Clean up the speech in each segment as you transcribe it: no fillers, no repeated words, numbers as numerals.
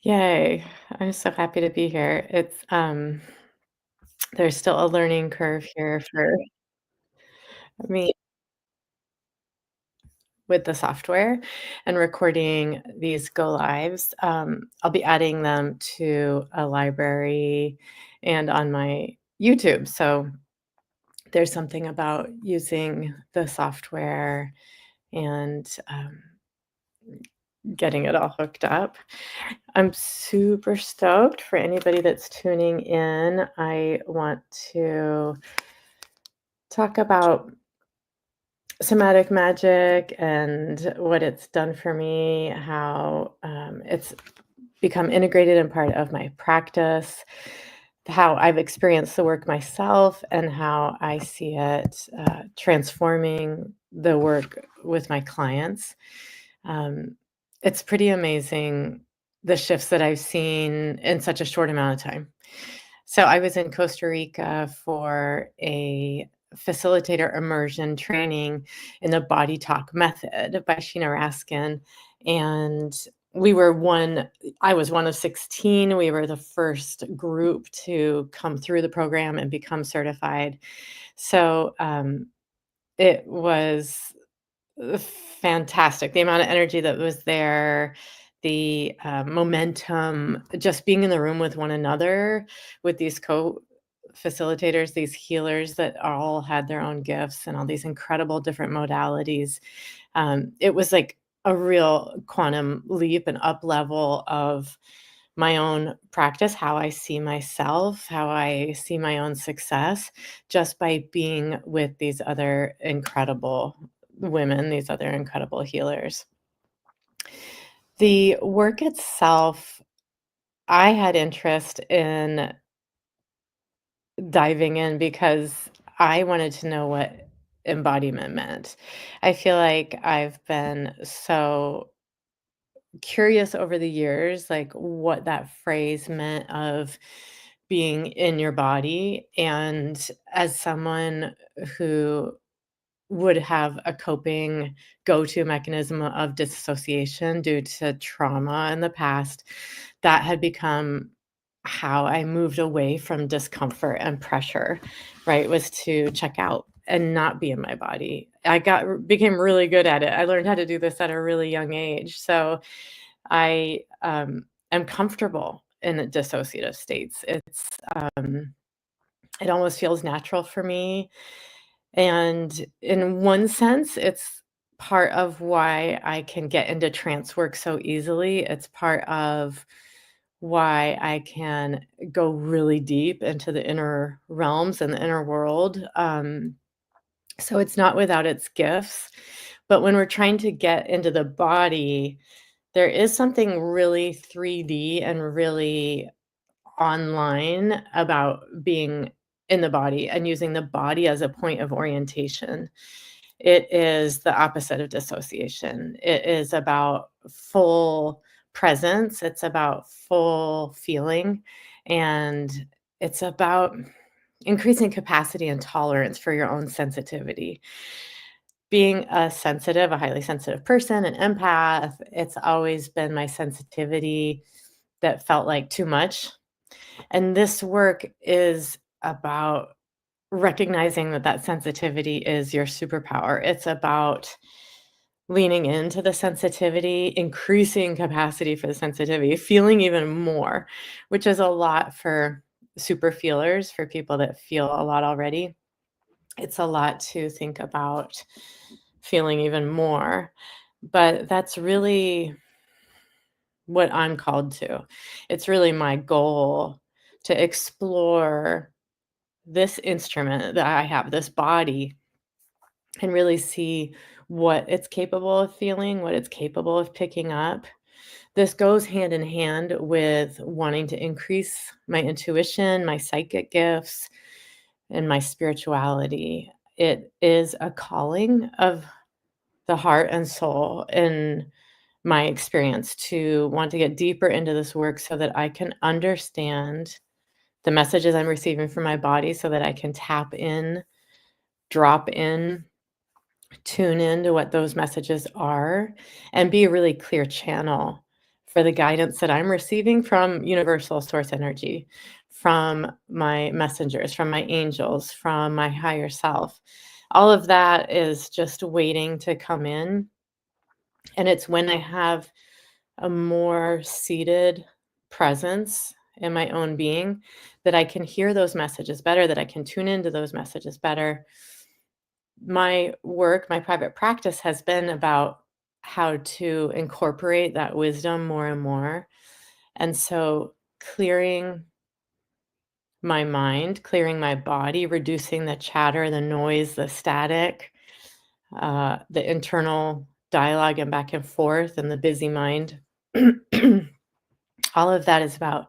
Yay. I'm so happy to be here. There's still a learning curve here for me with the software and recording these go lives. I'll be adding them to a library and on my YouTube. So there's something about using the software and getting it all hooked up. I'm super stoked for anybody that's tuning in. I want to talk about somatic magic and what it's done for me, how it's become integrated and part of my practice, how I've experienced the work myself, and how I see it transforming the work with my clients. Um, it's pretty amazing the shifts that I've seen in such a short amount of time. So I was in Costa Rica for a facilitator immersion training in the body talk method by Sheena Raskin. And we were one, I was one of 16. We were the first group to come through the program and become certified. So it was fantastic. The amount of energy that was there, the momentum, just being in the room with one another, with these co-facilitators, these healers that all had their own gifts and all these incredible different modalities. It was like a real quantum leap and up level of my own practice, how I see myself, how I see my own success, just by being with these other incredible women, these other incredible healers. The work itself, I had interest in diving in because I wanted to know what embodiment meant. I feel like I've been so curious over the years, like what that phrase meant of being in your body. And as someone who would have a coping go-to mechanism of dissociation due to trauma in the past, that had become how I moved away from discomfort and pressure, right? Was to check out and not be in my body. Became really good at it. I learned how to do this at a really young age. So I am comfortable in the dissociative states. It almost feels natural for me. And in one sense, it's part of why I can get into trance work so easily. It's part of why I can go really deep into the inner realms and the inner world. So it's not without its gifts. But when we're trying to get into the body, there is something really 3D and really online about being in the body and using the body as a point of orientation. It is the opposite of dissociation. It is about full presence, it's about full feeling, and it's about increasing capacity and tolerance for your own sensitivity. Being a highly sensitive person, an empath, it's always been my sensitivity that felt like too much. And this work is about recognizing that that sensitivity is your superpower. It's about leaning into the sensitivity, increasing capacity for the sensitivity, feeling even more, which is a lot for super feelers, for people that feel a lot already. It's a lot to think about feeling even more. But that's really what I'm called to. It's really my goal to explore this instrument that I have, this body, and really see what it's capable of feeling, what it's capable of picking up. This goes hand in hand with wanting to increase my intuition, my psychic gifts, and my spirituality. It is a calling of the heart and soul in my experience to want to get deeper into this work so that I can understand the messages I'm receiving from my body so that I can tap in, drop in, tune in to what those messages are, and be a really clear channel for the guidance that I'm receiving from universal source energy, from my messengers, from my angels, from my higher self. All of that is just waiting to come in. And it's when I have a more seated presence in my own being that I can hear those messages better, that I can tune into those messages better. My work, my private practice has been about how to incorporate that wisdom more and more. And so clearing my mind, clearing my body, reducing the chatter, the noise, the static, the internal dialogue and back and forth, and the busy mind. All of that is about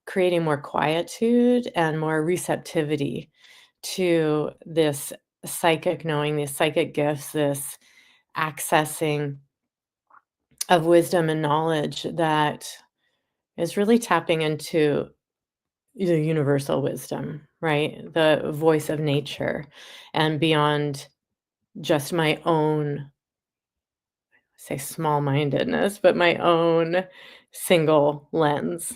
creating more quietude and more receptivity to this psychic knowing, these psychic gifts, this accessing of wisdom and knowledge that is really tapping into the universal wisdom, right? The voice of nature and beyond just my own, say, small mindedness, but my own single lens.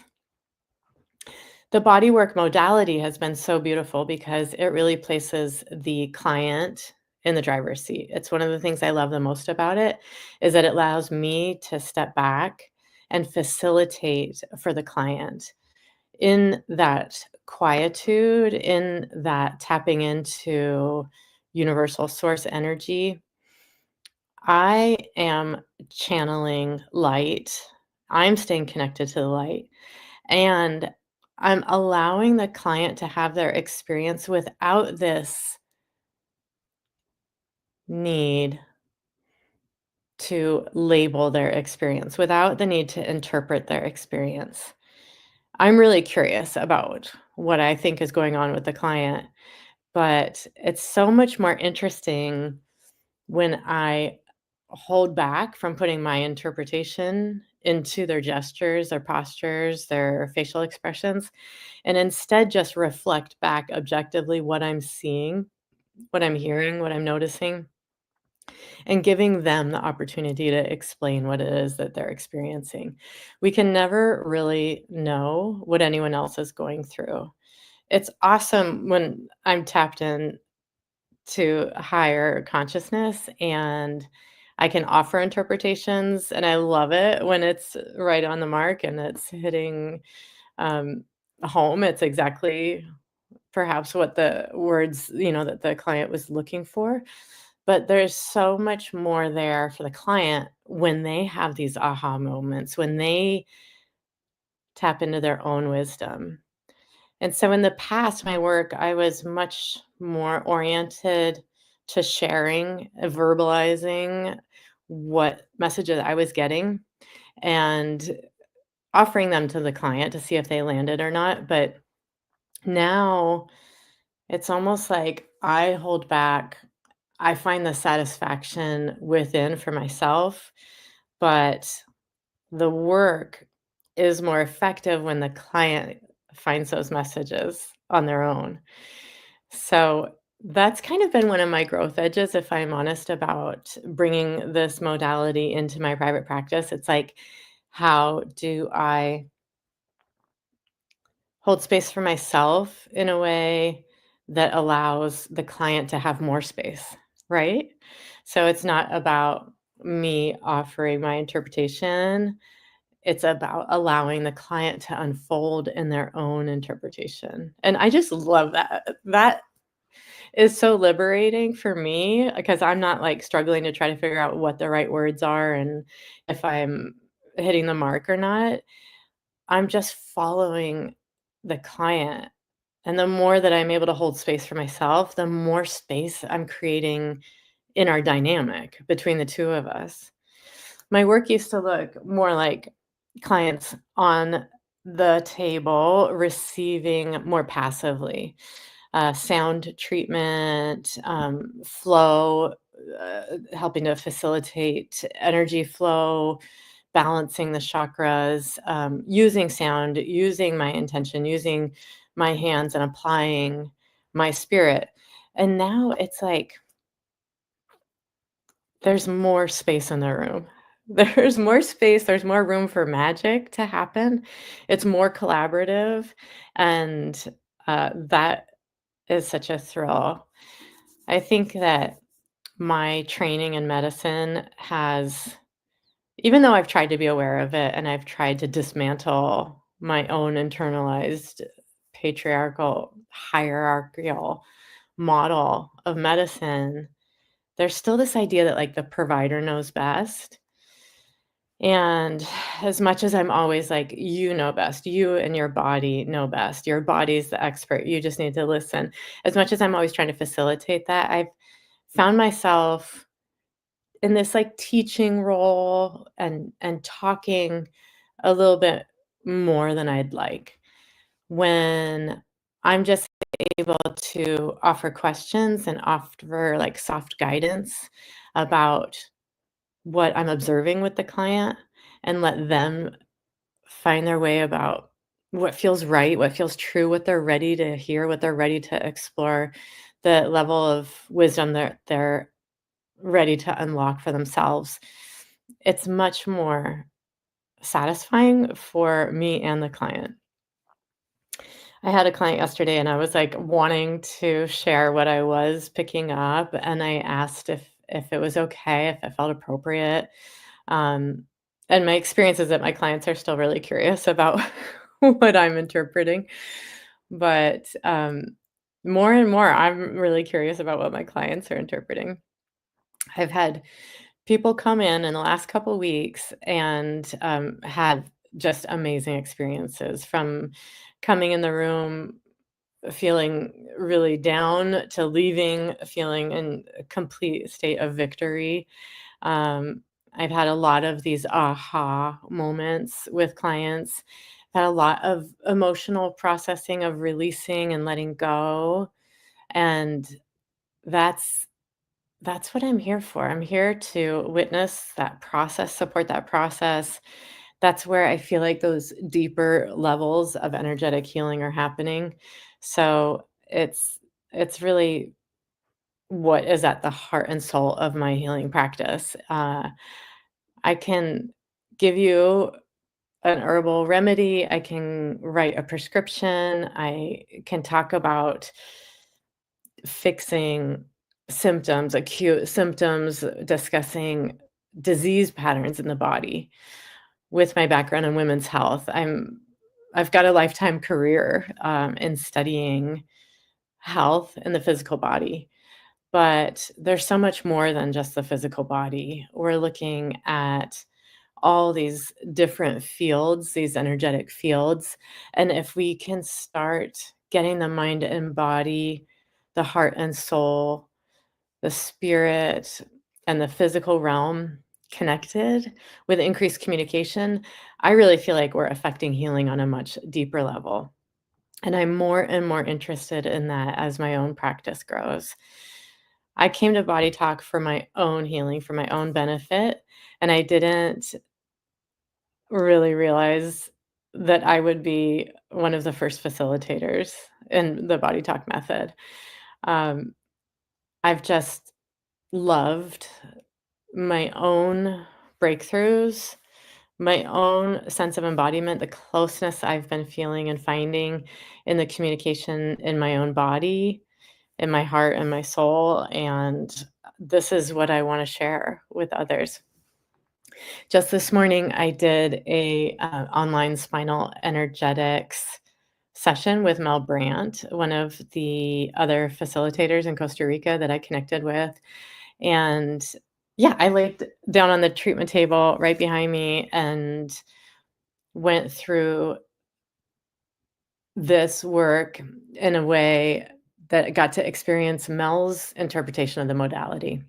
The bodywork modality has been so beautiful because it really places the client in the driver's seat. It's one of the things I love the most about it is that it allows me to step back and facilitate for the client in that quietude, in that tapping into universal source energy. I am channeling light. I'm staying connected to the light. And I'm allowing the client to have their experience without this need to label their experience, without the need to interpret their experience. I'm really curious about what I think is going on with the client, but it's so much more interesting when I hold back from putting my interpretation into their gestures, their postures, their facial expressions, and instead just reflect back objectively what I'm seeing, what I'm hearing, what I'm noticing, and giving them the opportunity to explain what it is that they're experiencing. We can never really know what anyone else is going through. It's awesome when I'm tapped in to higher consciousness and I can offer interpretations, and I love it when it's right on the mark and it's hitting um, home. It's exactly perhaps what the words, that the client was looking for. But there's so much more there for the client when they have these aha moments, when they tap into their own wisdom. And so in the past, my work, I was much more oriented to sharing, verbalizing what messages I was getting and offering them to the client to see if they landed or not. But now it's almost like I hold back. I find the satisfaction within for myself, but the work is more effective when the client finds those messages on their own. So that's kind of been one of my growth edges, if I'm honest, about bringing this modality into my private practice. It's like, how do I hold space for myself in a way that allows the client to have more space, right? So it's not about me offering my interpretation. It's about allowing the client to unfold in their own interpretation. And I just love that. That is so liberating for me because I'm not like struggling to try to figure out what the right words are and if I'm hitting the mark or not. I'm just following the client. And the more that I'm able to hold space for myself, the more space I'm creating in our dynamic between the two of us. My work used to look more like clients on the table receiving more passively, sound treatment, flow, helping to facilitate energy flow, balancing the chakras, using sound, using my intention, using my hands, and applying my spirit. And now it's like there's more space in the room There's more space, there's more room for magic to happen. It's more collaborative, and, that is such a thrill. I think that my training in medicine has even though I've tried to be aware of it and I've tried to dismantle my own internalized patriarchal, hierarchical model of medicine, there's still this idea that, like, the provider knows best. And as much as I'm always like, "You know best. You and your body know best. Your body's the expert. You just need to listen." As much as I'm always trying to facilitate that, I've found myself in this, like, teaching role and talking a little bit more than I'd like, when I'm just able to offer questions and offer, like, soft guidance about what I'm observing with the client and let them find their way about what feels right, what feels true, what they're ready to hear, what they're ready to explore, the level of wisdom they're ready to unlock for themselves. It's much more satisfying for me and the client. I had a client yesterday and I was like wanting to share what I was picking up and I asked if it was okay, if it felt appropriate. Um, and my experience is that my clients are still really curious about what I'm interpreting. But more and more, I'm really curious about what my clients are interpreting. I've had people come in the last couple weeks and had just amazing experiences from coming in the room feeling really down to leaving feeling in a complete state of victory. um, I've had a lot of these aha moments with clients, had a lot of emotional processing of releasing and letting go, and that's that's what I'm here for. I'm here to witness that process, support that process. That's where I feel like those deeper levels of energetic healing are happening. So it's really what is at the heart and soul of my healing practice. I can give you an herbal remedy. I can write a prescription. I can talk about fixing symptoms, acute symptoms, discussing disease patterns in the body. With my background in women's health, I've got a lifetime career in studying health in the physical body, but there's so much more than just the physical body. We're looking at all these different fields, these energetic fields, and if we can start getting the mind and body, the heart and soul, the spirit, and the physical realm connected with increased communication, I really feel like we're affecting healing on a much deeper level. And I'm more and more interested in that as my own practice grows. I came to Body Talk for my own healing, for my own benefit, and I didn't really realize that I would be one of the first facilitators in the Body Talk method. Um, I've just loved my own breakthroughs, my own sense of embodiment, the closeness I've been feeling and finding in the communication in my own body, in my heart and my soul, and this is what I wanna share with others. Just this morning, I did a, online spinal energetics session with Mel Brandt, one of the other facilitators in Costa Rica that I connected with, and yeah, I laid down on the treatment table right behind me and went through this work in a way that got to experience Mel's interpretation of the modality.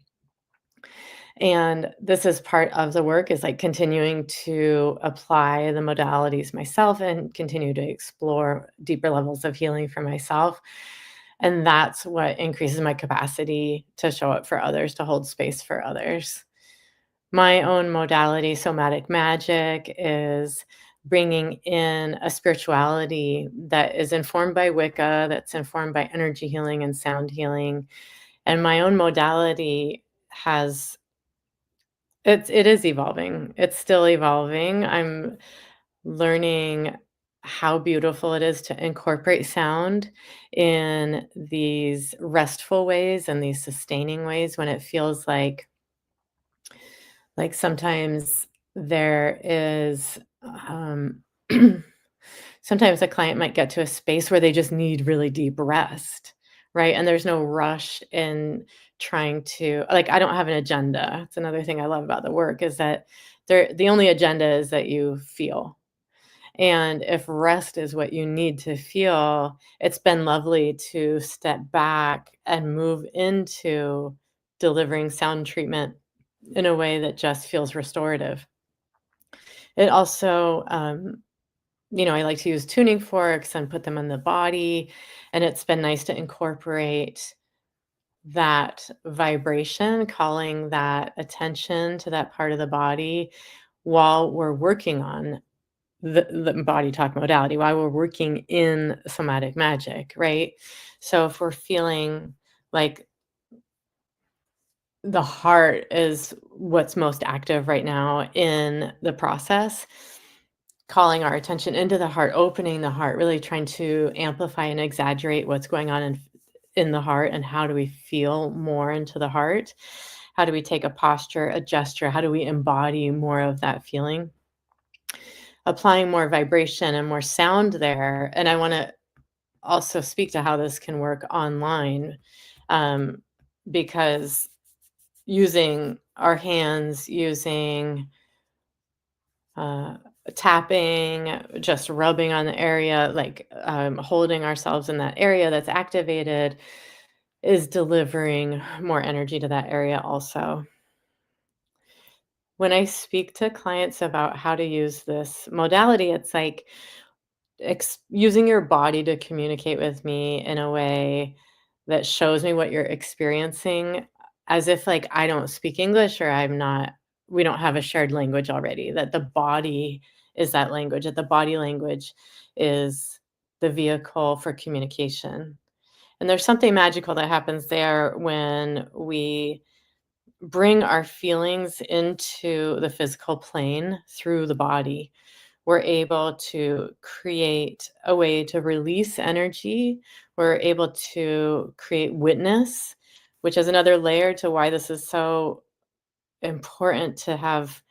And this is part of the work is like continuing to apply the modalities myself and continue to explore deeper levels of healing for myself. And that's what increases my capacity to show up for others, to hold space for others. My own modality, Somatic Magic, is bringing in a spirituality that is informed by Wicca, that's informed by energy healing and sound healing. And my own modality has it is evolving. It's still evolving. I'm learning how beautiful it is to incorporate sound in these restful ways and these sustaining ways when it feels like sometimes there is, sometimes a client might get to a space where they just need really deep rest, right? And there's no rush in trying to like, I don't have an agenda. It's another thing I love about the work is that the only agenda is that you feel. And if rest is what you need to feel, it's been lovely to step back and move into delivering sound treatment in a way that just feels restorative. It also, I like to use tuning forks and put them on the body, and it's been nice to incorporate that vibration, calling that attention to that part of the body while we're working on the body talk modality, while we're working in somatic magic, right? So if we're feeling like the heart is what's most active right now in the process, calling our attention into the heart, opening the heart, really trying to amplify and exaggerate what's going on in the heart and how do we feel more into the heart? How do we take a posture, a gesture? How do we embody more of that feeling? Applying more vibration and more sound there. And I want to also speak to how this can work online, um, because using our hands, using uh, tapping, just rubbing on the area, like holding ourselves in that area that's activated, is delivering more energy to that area also. When I speak to clients about how to use this modality, it's like using your body to communicate with me in a way that shows me what you're experiencing, as if like I don't speak English or we don't have a shared language already, that the body is that language, that the body language is the vehicle for communication. And there's something magical that happens there when we bring our feelings into the physical plane through the body. We're able to create a way to release energy. We're able to create witness, which is another layer to why this is so important to have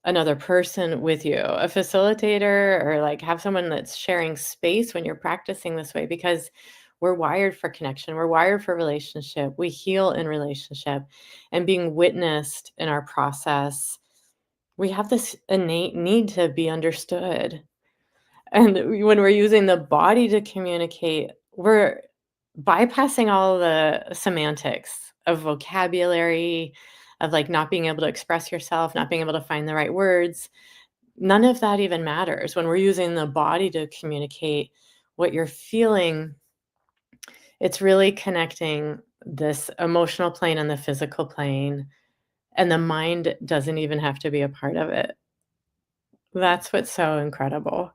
another person with you, a facilitator, or like have someone that's sharing space when you're practicing this way, because we're wired for connection. We're wired for relationship. We heal in relationship, and being witnessed in our process, we have this innate need to be understood. And when we're using the body to communicate, we're bypassing all the semantics of vocabulary, of like not being able to express yourself, not being able to find the right words. None of that even matters. When we're using the body to communicate what you're feeling, it's really connecting this emotional plane and the physical plane, and the mind doesn't even have to be a part of it. That's what's so incredible.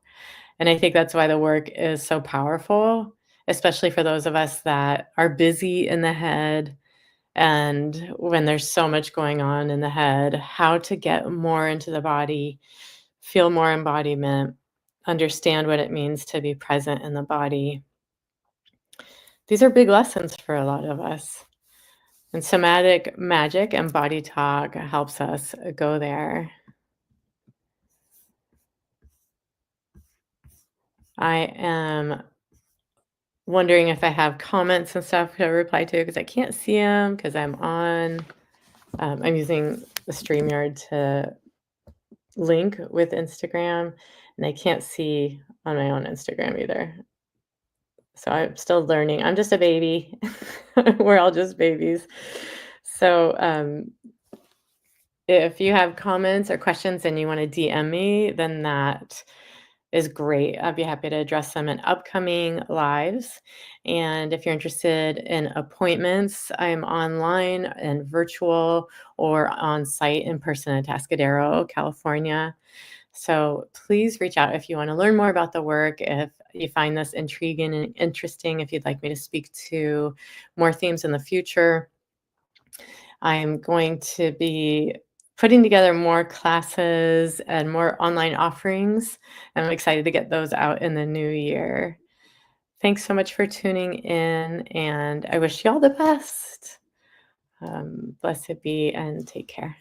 And I think that's why the work is so powerful, especially for those of us that are busy in the head. And when there's so much going on in the head, how to get more into the body, feel more embodiment, understand what it means to be present in the body. These are big lessons for a lot of us. And somatic magic and body talk helps us go there. I am wondering if I have comments and stuff to reply to because I can't see them because I'm using the StreamYard to link with Instagram, and I can't see on my own Instagram either. So I'm still learning. I'm just a baby. We're all just babies. So if you have comments or questions and you want to DM me, then that is great. I'd be happy to address them in upcoming lives. And if you're interested in appointments, I'm online and virtual or on site in person in Atascadero, California. So please reach out if you want to learn more about the work, if you find this intriguing and interesting, if you'd like me to speak to more themes in the future. I'm going to be putting together more classes and more online offerings. And I'm excited to get those out in the new year. Thanks so much for tuning in, and I wish you all the best. Blessed be and take care.